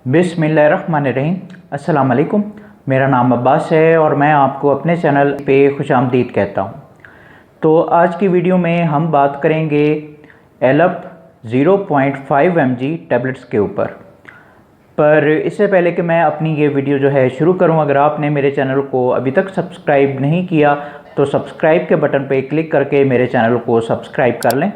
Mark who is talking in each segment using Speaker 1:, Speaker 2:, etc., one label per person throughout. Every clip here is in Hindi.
Speaker 1: बिस्मिल्लाहिर्रहमानिर्रहीम। अस्सलाम वालेकुम। मेरा नाम अब्बास है और मैं आपको अपने चैनल पे खुशामदीद कहता हूँ। तो आज की वीडियो में हम बात करेंगे एलप 0.5 mg टैबलेट्स के ऊपर। पर इससे पहले कि मैं अपनी ये वीडियो जो है शुरू करूँ, अगर आपने मेरे चैनल को अभी तक सब्सक्राइब नहीं किया तो सब्सक्राइब के बटन पे क्लिक करके मेरे चैनल को सब्सक्राइब कर लें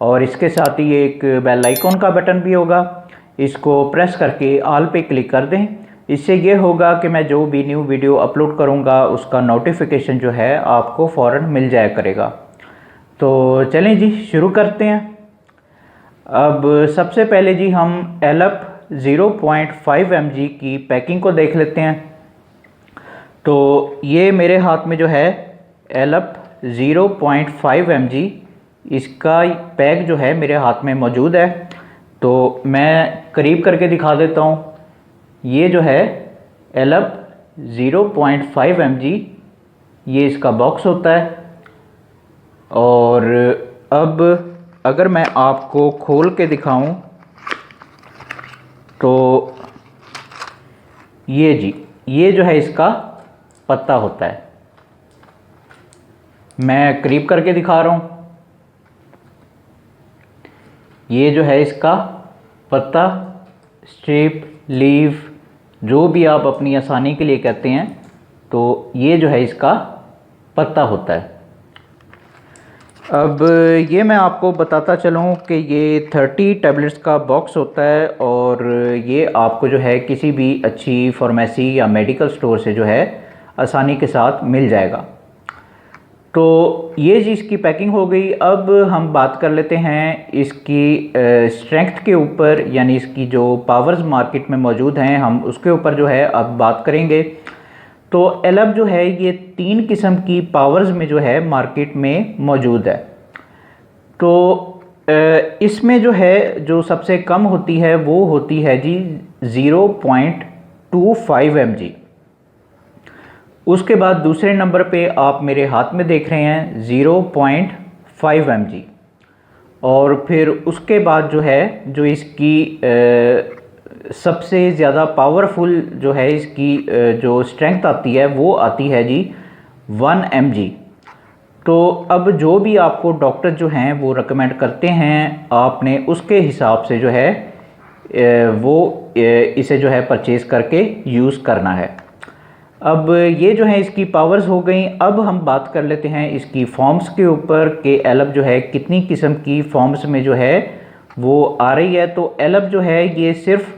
Speaker 1: और इसके साथ ही एक बेल आइकॉन का बटन भी होगा, इसको प्रेस करके ऑल पे क्लिक कर दें। इससे ये होगा कि मैं जो भी न्यू वीडियो अपलोड करूँगा उसका नोटिफिकेशन जो है आपको फ़ौरन मिल जाया करेगा। तो चलें जी शुरू करते हैं। अब सबसे पहले जी हम एलप 0.5 mg की पैकिंग को देख लेते हैं। तो ये मेरे हाथ में जो है एलप 0.5 mg इसका पैक जो है मेरे हाथ में मौजूद है। तो मैं करीब करके दिखा देता हूँ। ये जो है एलप 0.5 mg ये इसका बॉक्स होता है। और अब अगर मैं आपको खोल के दिखाऊं तो ये जी, ये जो है इसका पत्ता होता है। मैं करीब करके दिखा रहा हूँ। ये जो है इसका पत्ता, स्ट्रिप, लीफ, जो भी आप अपनी आसानी के लिए कहते हैं, तो ये जो है इसका पत्ता होता है। अब ये मैं आपको बताता चलूँ कि ये 30 टैबलेट्स का बॉक्स होता है और ये आपको जो है किसी भी अच्छी फार्मेसी या मेडिकल स्टोर से जो है आसानी के साथ मिल जाएगा। तो ये जी इसकी पैकिंग हो गई। अब हम बात कर लेते हैं इसकी स्ट्रेंथ के ऊपर, यानी इसकी जो पावर्स मार्केट में मौजूद हैं हम उसके ऊपर जो है अब बात करेंगे। तो एलप जो है ये 3 किस्म की पावर्स में जो है मार्केट में मौजूद है। तो इसमें जो है जो सबसे कम होती है वो होती है जी 0.25 mg। उसके बाद दूसरे नंबर पे आप मेरे हाथ में देख रहे हैं 0.5 mg। और फिर उसके बाद जो है जो इसकी सबसे ज़्यादा पावरफुल जो है इसकी जो स्ट्रेंथ आती है वो आती है जी 1 mg। तो अब जो भी आपको डॉक्टर जो हैं वो रेकमेंड करते हैं आपने उसके हिसाब से जो है वो इसे जो है परचेज़ करके यूज़ करना है। अब ये जो है इसकी पावर्स हो गई। अब हम बात कर लेते हैं इसकी फॉर्म्स के ऊपर कि एलप जो है कितनी किस्म की फॉर्म्स में जो है वो आ रही है। तो एलप जो है ये सिर्फ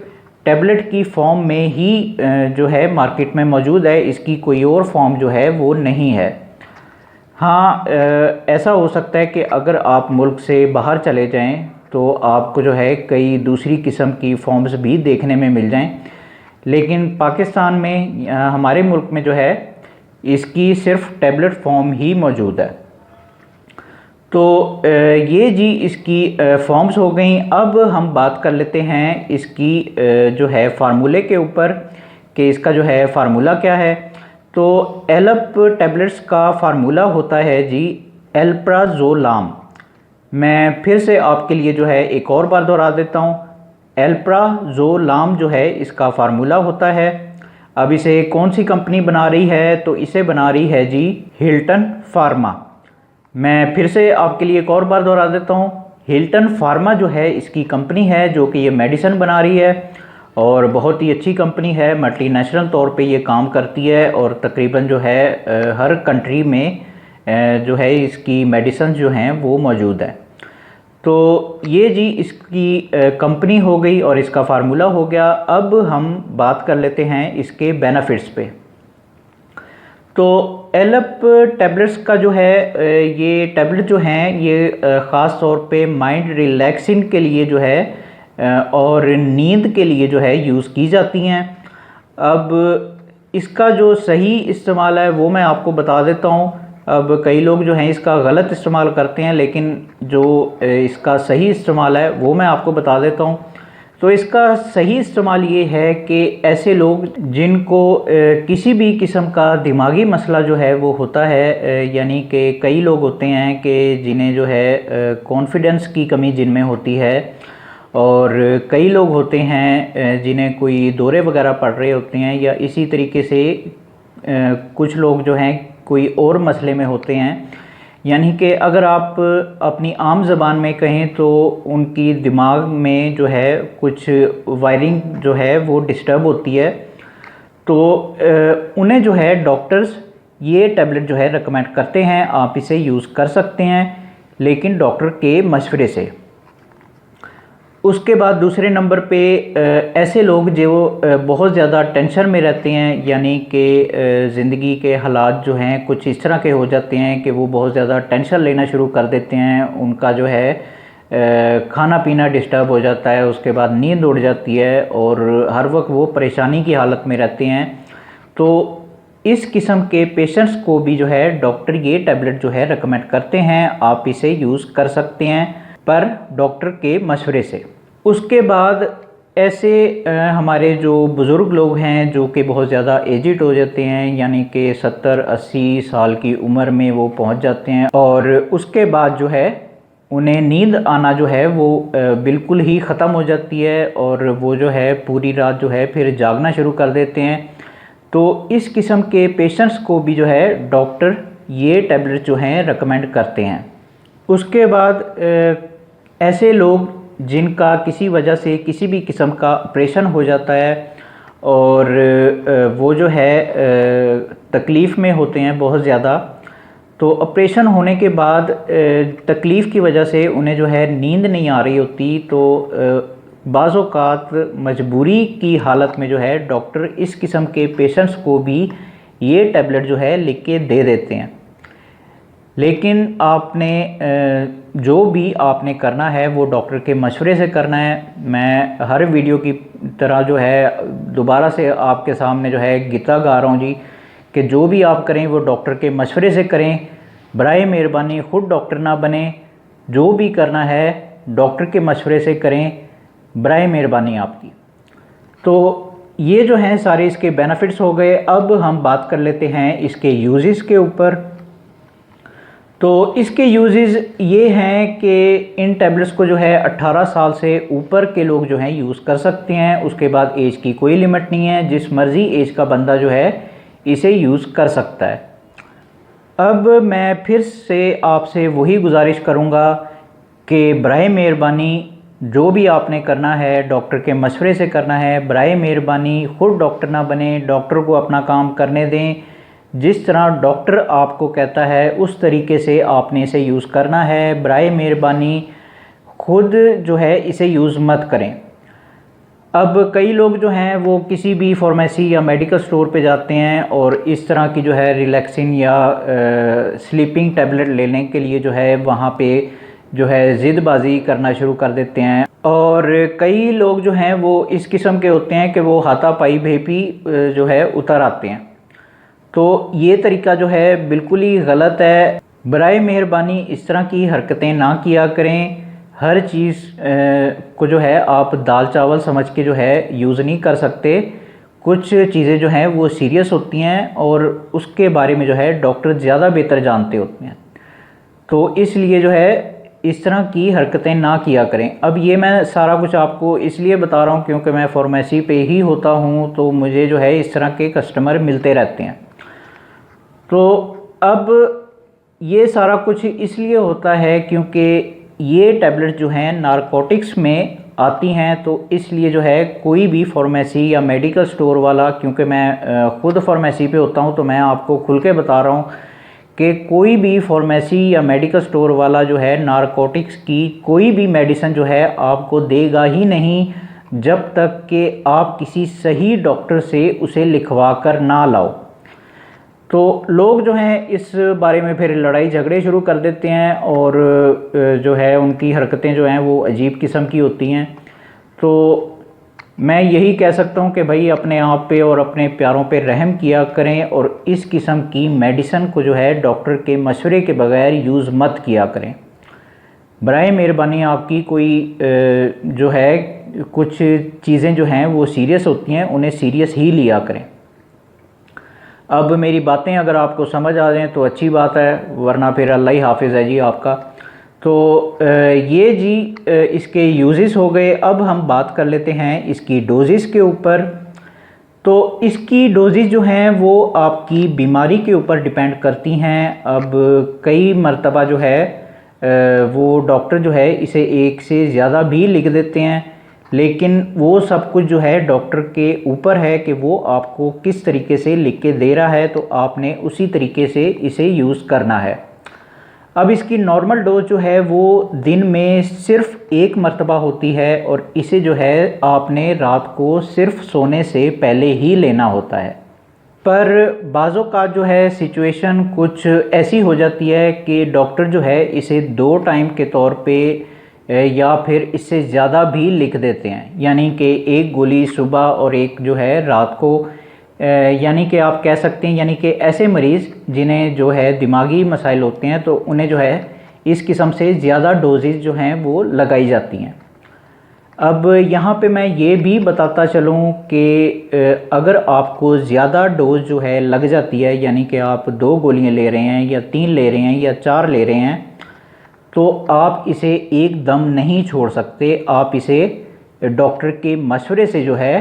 Speaker 1: टैबलेट की फॉर्म में ही जो है मार्केट में मौजूद है, इसकी कोई और फॉर्म जो है वो नहीं है। हाँ, ऐसा हो सकता है कि अगर आप मुल्क से बाहर चले जाएं तो आपको जो है कई दूसरी किस्म की फॉर्म्स भी देखने में मिल जाएं, लेकिन पाकिस्तान में हमारे मुल्क में जो है इसकी सिर्फ टैबलेट फॉर्म ही मौजूद है। तो ये जी इसकी फॉर्म्स हो गई। अब हम बात कर लेते हैं इसकी जो है फार्मूले के ऊपर कि इसका जो है फार्मूला क्या है। तो एलप टैबलेट्स का फार्मूला होता है जी एल्प्राजोलाम। मैं फिर से आपके लिए जो है एक और बार दोहरा देता हूँ। एल्प्राजोलाम जो है इसका फार्मूला होता है। अब इसे कौन सी कंपनी बना रही है, तो इसे बना रही है जी हिल्टन फार्मा। मैं फिर से आपके लिए एक और बार दोहरा देता हूँ। हिल्टन फार्मा जो है इसकी कंपनी है जो कि ये मेडिसिन बना रही है और बहुत ही अच्छी कंपनी है, मल्टीनेशनल तौर पे ये काम करती है और तकरीबन जो है हर कंट्री में जो है इसकी मेडिसिन जो हैं वो मौजूद है। तो ये जी इसकी कंपनी हो गई और इसका फार्मूला हो गया। अब हम बात कर लेते हैं इसके बेनिफिट्स पे। तो एलप टैबलेट्स का जो है ये टैबलेट जो हैं ये ख़ास तौर पे माइंड रिलैक्सिंग के लिए जो है और नींद के लिए जो है यूज़ की जाती हैं। अब इसका जो सही इस्तेमाल है वो मैं आपको बता देता हूँ। अब कई लोग जो हैं इसका गलत इस्तेमाल करते हैं, लेकिन जो इसका सही इस्तेमाल है वो मैं आपको बता देता हूँ। तो इसका सही इस्तेमाल ये है कि ऐसे लोग जिनको किसी भी किस्म का दिमागी मसला जो है वो होता है, यानी कि कई लोग होते हैं कि जिन्हें जो है कॉन्फिडेंस की कमी जिनमें होती है और कई लोग होते हैं जिन्हें कोई दौरे वगैरह पड़ रहे होते हैं, या इसी तरीके से कुछ लोग जो हैं कोई और मसले में होते हैं। यानी कि अगर आप अपनी आम ज़बान में कहें तो उनकी दिमाग में जो है कुछ वायरिंग जो है वो डिस्टर्ब होती है, तो उन्हें जो है डॉक्टर्स ये टैबलेट जो है रेकमेंड करते हैं। आप इसे यूज़ कर सकते हैं लेकिन डॉक्टर के मशवरे से। उसके बाद दूसरे नंबर पे ऐसे लोग जो बहुत ज़्यादा टेंशन में रहते हैं, यानी कि ज़िंदगी के हालात जो हैं कुछ इस तरह के हो जाते हैं कि वो बहुत ज़्यादा टेंशन लेना शुरू कर देते हैं। उनका जो है खाना पीना डिस्टर्ब हो जाता है, उसके बाद नींद उड़ जाती है और हर वक्त वो परेशानी की हालत में रहते हैं। तो इस किस्म के पेशेंट्स को भी जो है डॉक्टर ये टैबलेट जो है रेकमेंड करते हैं। आप इसे यूज़ कर सकते हैं पर डॉक्टर के मशवरे से। उसके बाद ऐसे हमारे जो बुज़ुर्ग लोग हैं जो कि बहुत ज़्यादा एजिड हो जाते हैं, यानी कि 70-80 साल की उम्र में वो पहुंच जाते हैं और उसके बाद जो है उन्हें नींद आना जो है वो बिल्कुल ही ख़त्म हो जाती है और वो जो है पूरी रात जो है फिर जागना शुरू कर देते हैं। तो इस किस्म के पेशेंट्स को भी जो है डॉक्टर ये टैबलेट जो हैं रेकमेंड करते हैं। उसके बाद ऐसे लोग जिनका किसी वजह से किसी भी किस्म का ऑपरेशन हो जाता है और वो जो है तकलीफ़ में होते हैं बहुत ज़्यादा, तो ऑपरेशन होने के बाद तकलीफ़ की वजह से उन्हें जो है नींद नहीं आ रही होती, तो बाज़ औक़ात मजबूरी की हालत में जो है डॉक्टर इस किस्म के पेशेंट्स को भी ये टैबलेट जो है लिख के दे देते हैं। लेकिन आपने जो भी आपने करना है वो डॉक्टर के मशवरे से करना है। मैं हर वीडियो की तरह जो है दोबारा से आपके सामने जो है गीता गा रहा हूँ जी कि जो भी आप करें वो डॉक्टर के मशवरे से करें। बराए मेहरबानी ख़ुद डॉक्टर ना बने, जो भी करना है डॉक्टर के मशवरे से करें, बराए मेहरबानी आपकी। तो ये जो हैं सारे इसके बेनिफिट्स हो गए। अब हम बात कर लेते हैं इसके यूजेस के ऊपर। तो इसके यूजेस ये हैं कि इन टैबलेट्स को जो है 18 साल से ऊपर के लोग जो हैं यूज़ कर सकते हैं। उसके बाद एज की कोई लिमिट नहीं है, जिस मर्ज़ी एज का बंदा जो है इसे यूज़ कर सकता है। अब मैं फिर से आपसे वही गुजारिश करूँगा कि बराए मेहरबानी जो भी आपने करना है डॉक्टर के मशवरे से करना है। बराए मेहरबानी ख़ुद डॉक्टर ना बने, डॉक्टर को अपना काम करने दें। जिस तरह डॉक्टर आपको कहता है उस तरीके से आपने इसे यूज़ करना है। बराए मेहरबानी खुद जो है इसे यूज़ मत करें। अब कई लोग जो हैं वो किसी भी फार्मेसी या मेडिकल स्टोर पे जाते हैं और इस तरह की जो है रिलैक्सिंग या स्लीपिंग टैबलेट लेने के लिए जो है वहाँ पे जो है ज़िदबाज़ी करना शुरू कर देते हैं। और कई लोग जो हैं वो इस किस्म के होते हैं कि वो हाथापाई भेपी जो है उतर आते हैं। तो ये तरीका जो है बिल्कुल ही गलत है। बराए मेहरबानी इस तरह की हरकतें ना किया करें। हर चीज़ को जो है आप दाल चावल समझ के जो है यूज़ नहीं कर सकते। कुछ चीज़ें जो हैं वो सीरियस होती हैं और उसके बारे में जो है डॉक्टर ज़्यादा बेहतर जानते होते हैं। तो इसलिए जो है इस तरह की हरकतें ना किया करें। अब ये मैं सारा कुछ आपको इसलिए बता रहा हूँ क्योंकि मैं फार्मेसी पे ही होता हूँ, तो मुझे जो है इस तरह के कस्टमर मिलते रहते हैं। तो अब ये सारा कुछ इसलिए होता है क्योंकि ये टैबलेट जो हैं नारकोटिक्स में आती हैं, तो इसलिए जो है कोई भी फार्मेसी या मेडिकल स्टोर वाला, क्योंकि मैं ख़ुद फार्मेसी पे होता हूँ तो मैं आपको खुल के बता रहा हूँ कि कोई भी फार्मेसी या मेडिकल स्टोर वाला जो है नारकोटिक्स की कोई भी मेडिसिन जो है आपको देगा ही नहीं जब तक कि आप किसी सही डॉक्टर से उसे लिखवा कर ना लाओ। तो लोग जो हैं इस बारे में फिर लड़ाई झगड़े शुरू कर देते हैं और जो है उनकी हरकतें जो हैं वो अजीब किस्म की होती हैं। तो मैं यही कह सकता हूं कि भाई अपने आप पे और अपने प्यारों पे रहम किया करें और इस किस्म की मेडिसिन को जो है डॉक्टर के मशवरे के बगैर यूज़ मत किया करें। बराए मेहरबानी आपकी कोई जो है कुछ चीज़ें जो हैं वो सीरियस होती हैं, उन्हें सीरियस ही लिया करें। अब मेरी बातें अगर आपको समझ आ जाएं तो अच्छी बात है, वरना फिर अल्लाह ही हाफिज़ है जी आपका। तो ये जी इसके यूजेस हो गए। अब हम बात कर लेते हैं इसकी डोजेस के ऊपर। तो इसकी डोजेस जो हैं वो आपकी बीमारी के ऊपर डिपेंड करती हैं। अब कई मर्तबा जो है वो डॉक्टर जो है इसे एक से ज़्यादा भी लिख देते हैं, लेकिन वो सब कुछ जो है डॉक्टर के ऊपर है कि वो आपको किस तरीके से लिख के दे रहा है, तो आपने उसी तरीके से इसे यूज़ करना है। अब इसकी नॉर्मल डोज जो है वो दिन में सिर्फ एक मर्तबा होती है और इसे जो है आपने रात को सिर्फ सोने से पहले ही लेना होता है। पर बाज़ों का जो है सिचुएशन कुछ ऐसी हो जाती है कि डॉक्टर जो है इसे 2 टाइम के तौर पे या फिर इससे ज़्यादा भी लिख देते हैं, यानी कि एक गोली सुबह और एक जो है रात को। यानी कि आप कह सकते हैं यानी कि ऐसे मरीज़ जिन्हें जो है दिमागी मसाइल होते हैं तो उन्हें जो है इस किस्म से ज़्यादा डोजेज़ जो हैं वो लगाई जाती हैं। अब यहाँ पे मैं ये भी बताता चलूँ कि अगर आपको ज़्यादा डोज जो है लग जाती है, यानी कि आप 2 गोलियाँ ले रहे हैं या 3 ले रहे हैं या 4 ले रहे हैं, तो आप इसे एकदम नहीं छोड़ सकते। आप इसे डॉक्टर के मशवरे से जो है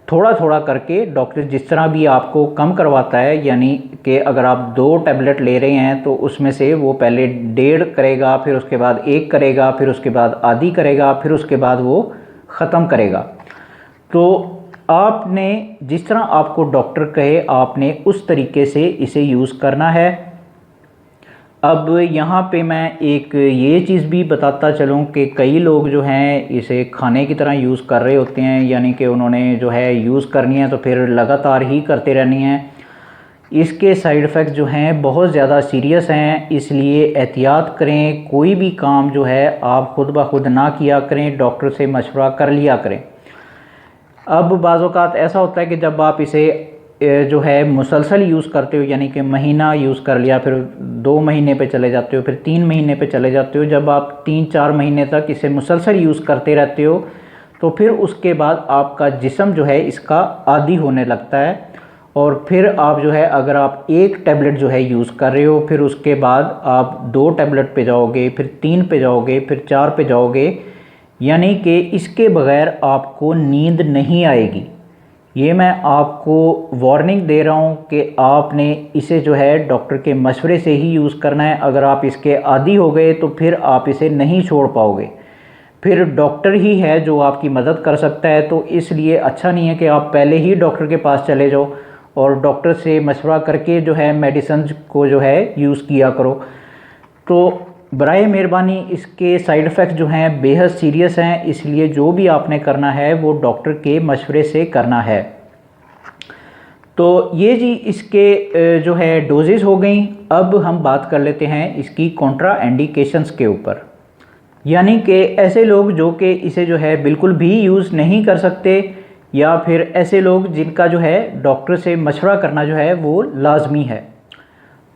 Speaker 1: थोड़ा थोड़ा करके, डॉक्टर जिस तरह भी आपको कम करवाता है, यानी कि अगर आप 2 टैबलेट ले रहे हैं तो उसमें से वो पहले 1.5 करेगा, फिर उसके बाद 1 करेगा, फिर उसके बाद आधी करेगा, फिर उसके बाद वो ख़त्म करेगा। तो आपने जिस तरह आपको डॉक्टर कहे आपने उस तरीके से इसे यूज़ करना है। अब यहाँ पे मैं एक ये चीज़ भी बताता चलूँ कि कई लोग जो हैं इसे खाने की तरह यूज़ कर रहे होते हैं, यानी कि उन्होंने जो है यूज़ करनी है तो फिर लगातार ही करते रहनी है। इसके साइड इफ़ेक्ट जो हैं बहुत ज़्यादा सीरियस हैं, इसलिए एहतियात करें। कोई भी काम जो है आप खुद ब खुद ना किया करें, डॉक्टर से मशवरा कर लिया करें। अब बाज़ औक़ात ऐसा होता है कि जब आप इसे जो है मुसलसल यूज़ करते हो, यानी कि महीना यूज़ कर लिया, फिर 2 महीने पे चले जाते हो, फिर 3 महीने पे चले जाते हो। जब आप 3-4 महीने तक इसे मुसलसल यूज़ करते रहते हो तो फिर उसके बाद आपका जिस्म जो है इसका आदी होने लगता है। और फिर आप जो है अगर आप 1 टैबलेट जो है यूज़ कर रहे हो, फिर उसके बाद आप 2 टैबलेट पे जाओगे, फिर 3 पे जाओगे, फिर 4 पे जाओगे, यानी कि इसके बग़ैर आपको नींद नहीं आएगी। ये मैं आपको वार्निंग दे रहा हूँ कि आपने इसे जो है डॉक्टर के मशवरे से ही यूज़ करना है। अगर आप इसके आदी हो गए तो फिर आप इसे नहीं छोड़ पाओगे, फिर डॉक्टर ही है जो आपकी मदद कर सकता है। तो इसलिए अच्छा नहीं है कि आप पहले ही डॉक्टर के पास चले जाओ और डॉक्टर से मशवरा करके जो है मेडिसिन को जो है यूज़ किया करो। तो बराए मेहरबानी इसके साइड इफ़ेक्ट जो हैं बेहद सीरियस हैं, इसलिए जो भी आपने करना है वो डॉक्टर के मशवरे से करना है। तो ये जी इसके जो है डोजेज़ हो गई। अब हम बात कर लेते हैं इसकी कॉन्ट्रा इंडिकेशंस के ऊपर, यानी कि ऐसे लोग जो कि इसे जो है बिल्कुल भी यूज़ नहीं कर सकते, या फिर ऐसे लोग जिनका जो है डॉक्टर से मशवरा करना जो है वो लाजमी है।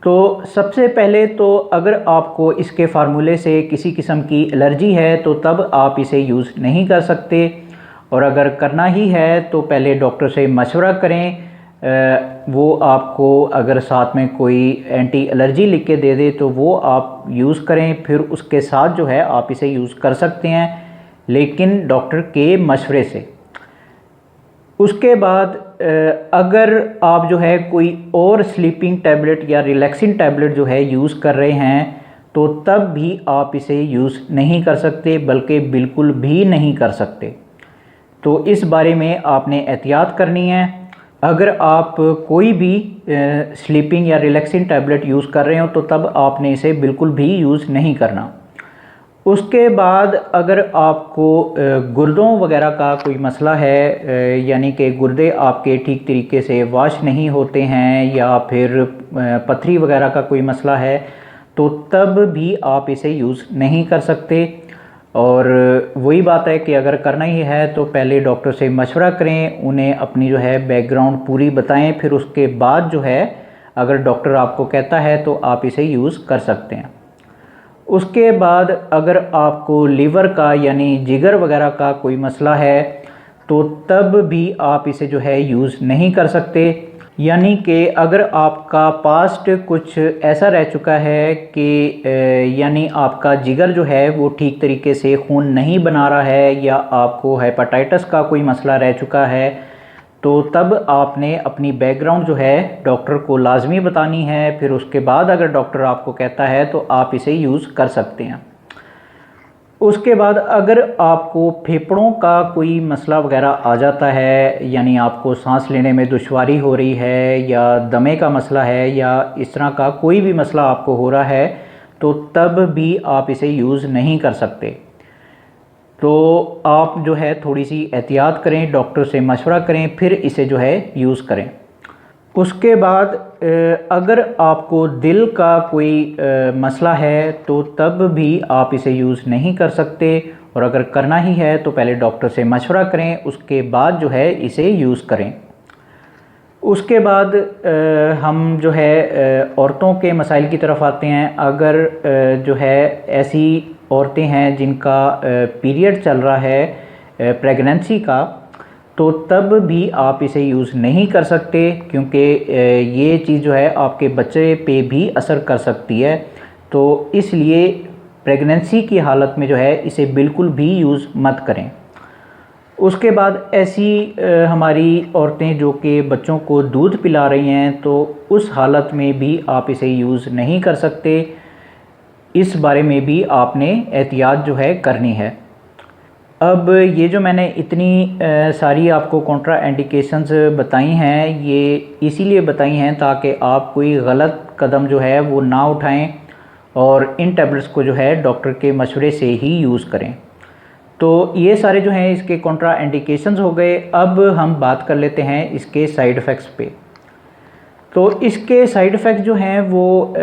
Speaker 1: तो सबसे पहले तो अगर आपको इसके फार्मूले से किसी किस्म की एलर्जी है तो तब आप इसे यूज़ नहीं कर सकते, और अगर करना ही है तो पहले डॉक्टर से मशवरा करें। वो आपको अगर साथ में कोई एंटी एलर्जी लिख के दे दे तो वो आप यूज़ करें, फिर उसके साथ जो है आप इसे यूज़ कर सकते हैं, लेकिन डॉक्टर के मशवरे से। उसके बाद अगर आप जो है कोई और स्लीपिंग टैबलेट या रिलैक्सिंग टैबलेट जो है यूज़ कर रहे हैं तो तब भी आप इसे यूज़ नहीं कर सकते, बल्कि बिल्कुल भी नहीं कर सकते। तो इस बारे में आपने एहतियात करनी है। अगर आप कोई भी स्लीपिंग या रिलैक्सिंग टैबलेट यूज़ कर रहे हो तो तब आपने इसे बिल्कुल भी यूज़ नहीं करना। उसके बाद अगर आपको गुर्दों वगैरह का कोई मसला है, यानी कि गुर्दे आपके ठीक तरीके से वॉश नहीं होते हैं, या फिर पथरी वगैरह का कोई मसला है, तो तब भी आप इसे यूज़ नहीं कर सकते। और वही बात है कि अगर करना ही है तो पहले डॉक्टर से मशवरा करें, उन्हें अपनी जो है बैकग्राउंड पूरी बताएं, फिर उसके बाद जो है अगर डॉक्टर आपको कहता है तो आप इसे यूज़ कर सकते हैं। उसके बाद अगर आपको लीवर का यानी जिगर वगैरह का कोई मसला है तो तब भी आप इसे जो है यूज़ नहीं कर सकते। यानी कि अगर आपका पास्ट कुछ ऐसा रह चुका है कि यानी आपका जिगर जो है वो ठीक तरीके से खून नहीं बना रहा है, या आपको हेपाटाइटिस का कोई मसला रह चुका है, तो तब आपने अपनी बैकग्राउंड जो है डॉक्टर को लाजमी बतानी है। फिर उसके बाद अगर डॉक्टर आपको कहता है तो आप इसे यूज़ कर सकते हैं। उसके बाद अगर आपको फेफड़ों का कोई मसला वगैरह आ जाता है, यानी आपको सांस लेने में दुश्वारी हो रही है, या दमे का मसला है, या इस तरह का कोई भी मसला आपको हो रहा है, तो तब भी आप इसे यूज़ नहीं कर सकते। तो आप जो है थोड़ी सी एहतियात करें, डॉक्टर से मशवरा करें, फिर इसे जो है यूज़ करें। उसके बाद अगर आपको दिल का कोई मसला है तो तब भी आप इसे यूज़ नहीं कर सकते, और अगर करना ही है तो पहले डॉक्टर से मशवरा करें, उसके बाद जो है इसे यूज़ करें। उसके बाद हम जो है औरतों के मसाइल की तरफ आते हैं। अगर जो है ऐसी औरतें हैं जिनका पीरियड चल रहा है प्रेगनेंसी का, तो तब भी आप इसे यूज़ नहीं कर सकते, क्योंकि ये चीज़ जो है आपके बच्चे पे भी असर कर सकती है। तो इसलिए प्रेगनेंसी की हालत में जो है इसे बिल्कुल भी यूज़ मत करें। उसके बाद ऐसी हमारी औरतें जो कि बच्चों को दूध पिला रही हैं, तो उस हालत में भी आप इसे यूज़ नहीं कर सकते। इस बारे में भी आपने एहतियात जो है करनी है। अब ये जो मैंने इतनी सारी आपको कॉन्ट्रा इंडिकेशंस बताई हैं, ये इसीलिए बताई हैं ताकि आप कोई गलत कदम जो है वो ना उठाएं, और इन टैबलेट्स को जो है डॉक्टर के मशवरे से ही यूज़ करें। तो ये सारे जो हैं इसके कॉन्ट्रा इंडिकेशंस हो गए। अब हम बात कर लेते हैं इसके साइड इफ़ेक्ट्स पे। तो इसके साइड इफ़ेक्ट जो हैं वो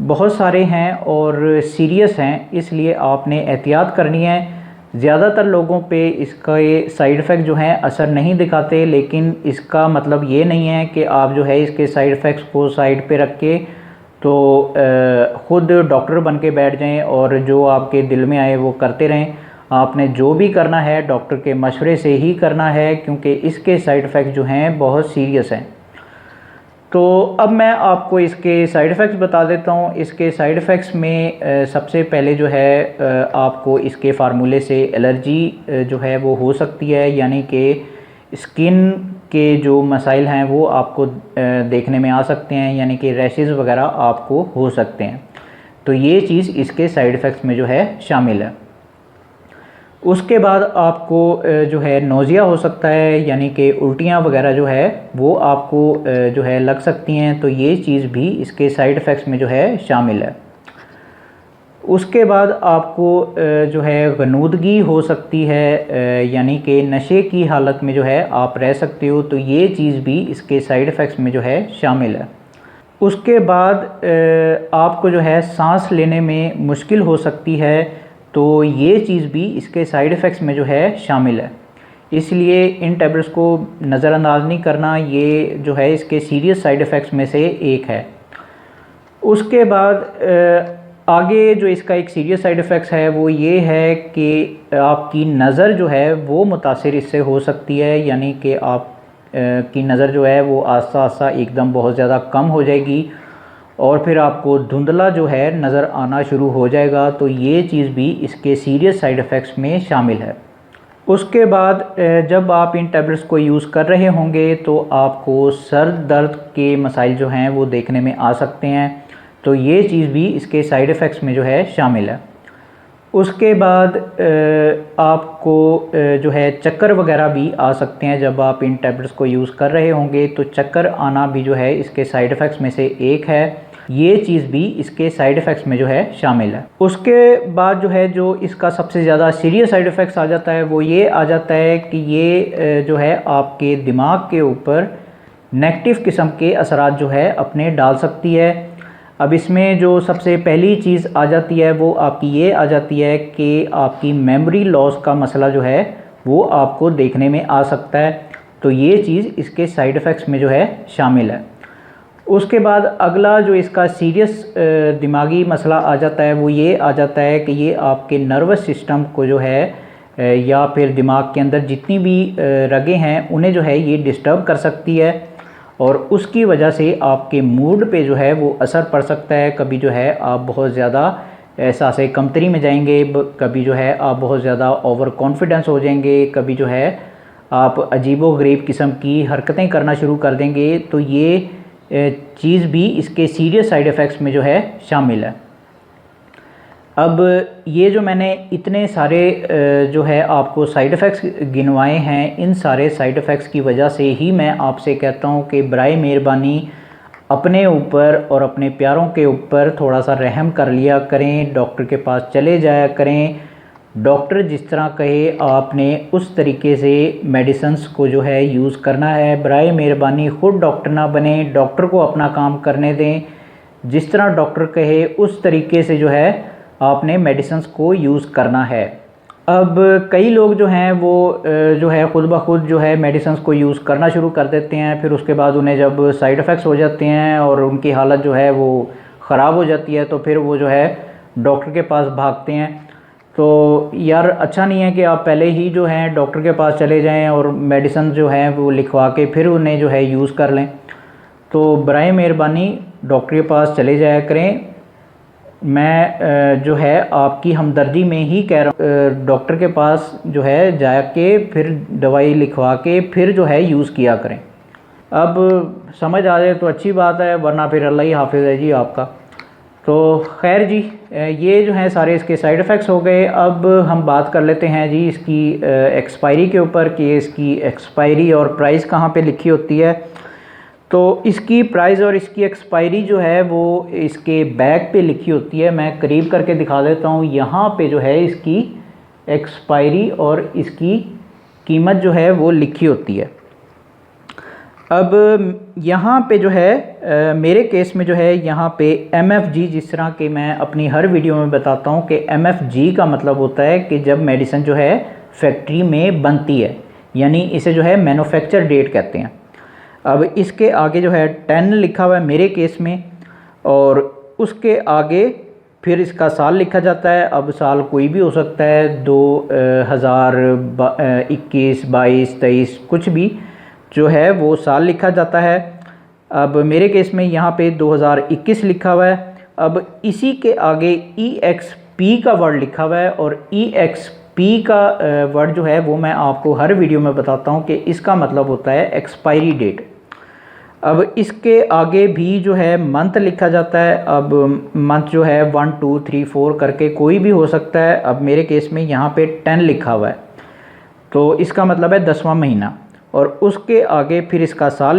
Speaker 1: बहुत सारे हैं और सीरियस हैं, इसलिए आपने एहतियात करनी है। ज़्यादातर लोगों पे इसका ये साइड इफ़ेक्ट जो हैं असर नहीं दिखाते, लेकिन इसका मतलब ये नहीं है कि आप जो है इसके साइड इफ़ेक्ट्स को साइड पे रख के तो ख़ुद डॉक्टर बन के बैठ जाएं और जो आपके दिल में आए वो करते रहें। आपने जो भी करना है डॉक्टर के मशवरे से ही करना है, क्योंकि इसके साइड इफ़ेक्ट जो हैं बहुत सीरियस हैं। तो अब मैं आपको इसके साइड इफ़ेक्ट्स बता देता हूँ। इसके साइड इफ़ेक्ट्स में सबसे पहले जो है आपको इसके फार्मूले से एलर्जी जो है वो हो सकती है, यानी कि स्किन के जो मसाइल हैं वो आपको देखने में आ सकते हैं, यानी कि रैशेज़ वगैरह आपको हो सकते हैं। तो ये चीज़ इसके साइड इफ़ेक्ट्स में जो है शामिल है। उसके बाद आपको जो है नोज़िया हो सकता है, यानी कि उल्टियाँ वगैरह जो है वो आपको जो है लग सकती हैं। तो ये चीज़ भी इसके साइड इफ़ेक्ट्स में जो है शामिल है। उसके बाद आपको जो है गनूदगी हो सकती है, यानी कि नशे की हालत में जो है आप रह सकते हो। तो ये चीज़ भी इसके साइड इफ़ेक्ट्स में जो है शामिल है। उसके बाद आपको जो है सांस लेने में मुश्किल हो सकती है, तो ये चीज़ भी इसके साइड इफ़ेक्ट्स में जो है शामिल है। इसलिए इन टैबलेट्स को नज़रअंदाज नहीं करना, ये जो है इसके सीरियस साइड इफ़ेक्ट्स में से एक है। उसके बाद आगे जो इसका एक सीरियस साइड इफ़ेक्ट्स है वो ये है कि आपकी नज़र जो है वो मुतासिर इससे हो सकती है, यानी कि आप की नज़र जो है वो आस्ता आस्ता एकदम बहुत ज़्यादा कम हो जाएगी, और फिर आपको धुंधला जो है नज़र आना शुरू हो जाएगा। तो ये चीज़ भी इसके सीरियस साइड इफ़ेक्ट्स में शामिल है। उसके बाद जब आप इन टैबलेट्स को यूज़ कर रहे होंगे तो आपको सर दर्द के मसाइल जो हैं वो देखने में आ सकते हैं। तो ये चीज़ भी इसके साइड इफ़ेक्ट्स में जो है शामिल है। उसके बाद आपको जो है चक्कर वगैरह भी आ सकते हैं जब आप इन टैबलेट्स को यूज़ कर रहे होंगे। तो चक्कर आना भी जो है इसके साइड इफ़ेक्ट्स में से एक है। ये चीज़ भी इसके साइड इफ़ेक्ट्स में जो है शामिल है। उसके बाद जो है जो इसका सबसे ज़्यादा सीरियस साइड इफ़ेक्ट्स आ जाता है वो ये आ जाता है कि ये जो है आपके दिमाग के ऊपर नेगेटिव किस्म के असरात जो है अपने डाल सकती है। अब इसमें जो सबसे पहली चीज़ आ जाती है वो आपकी ये आ जाती है कि आपकी मेमोरी लॉस का मसला जो है वो आपको देखने में आ सकता है। तो ये चीज़ इसके साइड इफ़ेक्ट्स में जो है शामिल है। उसके बाद अगला जो इसका सीरियस दिमागी मसला आ जाता है वो ये आ जाता है कि ये आपके नर्वस सिस्टम को जो है या फिर दिमाग के अंदर जितनी भी रगें हैं उन्हें जो है ये डिस्टर्ब कर सकती है। और उसकी वजह से आपके मूड पे जो है वो असर पड़ सकता है। कभी जो है आप बहुत ज़्यादा एहसास कमतरी में जाएंगे, कभी जो है आप बहुत ज़्यादा ओवर कॉन्फिडेंस हो जाएंगे, कभी जो है आप अजीबो-गरीब किस्म की हरकतें करना शुरू कर देंगे। तो ये चीज़ भी इसके सीरियस साइड इफ़ेक्ट्स में जो है शामिल है। अब ये जो मैंने इतने सारे जो है आपको साइड इफ़ेक्ट्स गिनवाए हैं, इन सारे साइड इफ़ेक्ट्स की वजह से ही मैं आपसे कहता हूँ कि बराए मेहरबानी अपने ऊपर और अपने प्यारों के ऊपर थोड़ा सा रहम कर लिया करें, डॉक्टर के पास चले जाया करें। डॉक्टर जिस तरह कहे आपने उस तरीके से मेडिसिन्स को जो है यूज़ करना है। बराए मेहरबानी ख़ुद डॉक्टर ना बने, डॉक्टर को अपना काम करने दें। जिस तरह डॉक्टर कहे उस तरीके से जो है आपने मेडिसिन्स को यूज़ करना है। अब कई लोग जो हैं वो जो है ख़ुद ब खुद जो है मेडिसिन्स को यूज़ करना शुरू कर देते हैं, फिर उसके बाद उन्हें जब साइड इफ़ेक्ट्स हो जाते हैं और उनकी हालत जो है वो ख़राब हो जाती है तो फिर वो जो है डॉक्टर के पास भागते हैं। तो यार अच्छा नहीं है कि आप पहले ही जो है डॉक्टर के पास चले जाएं और मेडिसिन जो है वो लिखवा के फिर उन्हें जो है यूज़ कर लें। तो बराए मेहरबानी डॉक्टर के पास चले जाया करें। मैं जो है आपकी हमदर्दी में ही कह रहा हूँ, डॉक्टर के पास जो है जाके फिर दवाई लिखवा के फिर जो है यूज़ किया करें। अब समझ आ जाए तो अच्छी बात है, वरना फिर अल्लाह ही हाफिज़ है जी आपका। तो खैर जी, ये जो है सारे इसके साइड इफ़ेक्ट्स हो गए। अब हम बात कर लेते हैं जी इसकी एक्सपायरी के ऊपर कि इसकी एक्सपायरी और प्राइस कहाँ पे लिखी होती है। तो इसकी प्राइस और इसकी एक्सपायरी जो है वो इसके बैग पे लिखी होती है। मैं करीब करके दिखा देता हूँ। यहाँ पे जो है इसकी एक्सपायरी और इसकी कीमत जो है वो लिखी होती है। अब यहाँ पे जो है मेरे केस में जो है यहाँ पे MFG, जिस तरह के मैं अपनी हर वीडियो में बताता हूँ कि MFG का मतलब होता है कि जब मेडिसिन जो है फैक्ट्री में बनती है, यानी इसे जो है मैन्युफैक्चर डेट कहते हैं। अब इसके आगे जो है 10 लिखा हुआ है मेरे केस में, और उसके आगे फिर इसका साल लिखा जाता है। अब साल कोई भी हो सकता है, 2021, 22, 23, कुछ भी जो है वो साल लिखा जाता है। अब मेरे केस में यहाँ पे 2021 लिखा हुआ है। अब इसी के आगे EXP का वर्ड लिखा हुआ है, और EXP का वर्ड जो है वो मैं आपको हर वीडियो में बताता हूँ कि इसका मतलब होता है एक्सपायरी डेट। अब इसके आगे भी जो है मंथ लिखा जाता है। अब मंथ जो है 1, 2, 3, 4 करके कोई भी हो सकता है। अब मेरे केस में यहाँ पे 10 लिखा हुआ है, तो इसका मतलब है 10वां महीना, और उसके आगे फिर इसका साल